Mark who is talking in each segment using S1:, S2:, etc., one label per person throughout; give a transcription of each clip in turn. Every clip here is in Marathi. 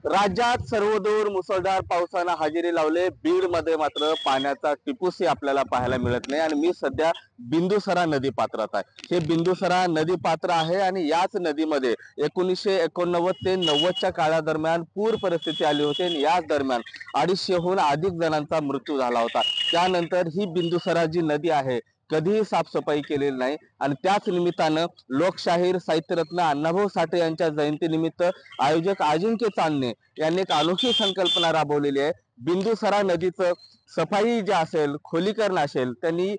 S1: राज्यात सर्वदूर मुसळधार पावसानं हजेरी लावले। बीड मध्ये मात्र पाण्याचा टिपूसही आपल्याला पाहायला मिळत नाही आणि मी सध्या बिंदुसरा नदी पात्रात आहे। हे बिंदुसरा नदी पात्र आहे आणि याच नदीमध्ये 1989 ते 90च्या काळादरम्यान पूर परिस्थिती आली होती आणि याच दरम्यान 250हून अधिक जणांचा मृत्यू झाला होता। त्यानंतर ही बिंदुसरा जी नदी आहे कधीही साफसफाई केलेली नाही आणि त्याच निमित्तानं लोकशाहीर साहित्यरत्न अण्णाभाऊ साठे यांच्या जयंतीनिमित्त आयोजक अजिंक्य चांदणे यांनी एक अनोखी संकल्पना राबवलेली आहे। बिंदुसरा नदीचं सफाई जे असेल, खोलीकरण असेल, त्यांनी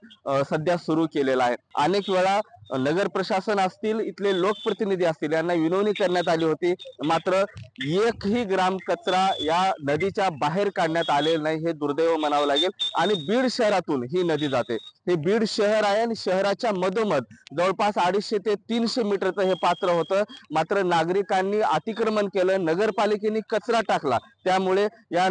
S1: सध्या सुरू केलेला आहे। अनेक वेळा नगर प्रशासन असतील, इथले लोकप्रतिनिधी असतील यांना विनवणी करण्यात आली होती, मात्र एकही ग्राम कचरा या नदीच्या बाहेर काढण्यात आलेला नाही। हे दुर्दैव म्हणावं लागेल। आणि बीड शहरातून ही नदी जाते। हे बीड शहर आहे आणि शहराच्या मधोमध जवळपास 250 ते 300 मीटरचं हे पात्र होतं, मात्र नागरिकांनी अतिक्रमण केलं, नगरपालिकेने कचरा टाकला, त्यामुळे या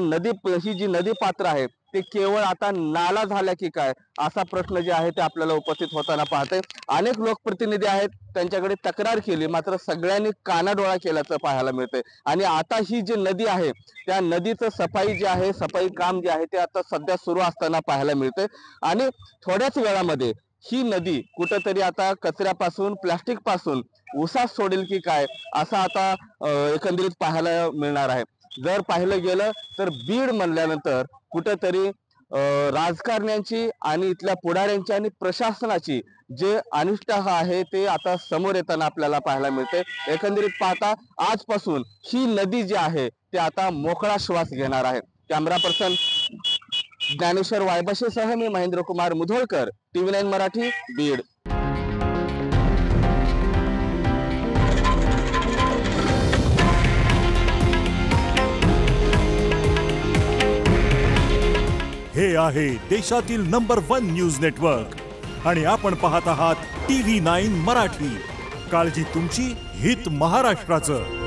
S1: ही जी नदी पात्र आहे ते केवळ आता नाला झाला की काय असा प्रश्न जे आहे ते आपल्याला उपस्थित होताना पाहते। अनेक लोकप्रतिनिधी आहेत, त्यांच्याकडे तक्रार केली, मात्र सगळ्यांनी कानाडोळा केल्याचं पाहायला मिळतंय। आणि आता ही जी नदी आहे त्या नदीचं सफाई जे आहे, सफाई काम जे आहे ते आता सध्या सुरू असताना पाहायला मिळते आणि थोड्याच वेळामध्ये ही नदी कुठेतरी आता कचऱ्यापासून, प्लास्टिक पासून उसास सोडेल की काय असं आता एकंदरीत पाहायला मिळणार आहे। जर पाहिलं गेलं तर बीड म्हणल्यानंतर कुठेतरी राजकारण्यांची आणि इथल्या पुढाऱ्यांची आणि प्रशासनाची जे अनिष्ट आहे ते आता समोर येताना आपल्याला पाहायला मिळते। एकंदरीत पाहता आजपासून ही नदी जी आहे ते आता मोकळा श्वास घेणार आहे। कॅमेरा पर्सन ज्ञानेश्वर वायबशेसह मी महेंद्र कुमार मुधोळकर, TV9 मराठी, बीड।
S2: हे आहे देशातील नंबर 1 न्यूज नेटवर्क आणि आपण पाहत आहात TV9 मराठी। काळजी तुमची, हित महाराष्ट्राचं।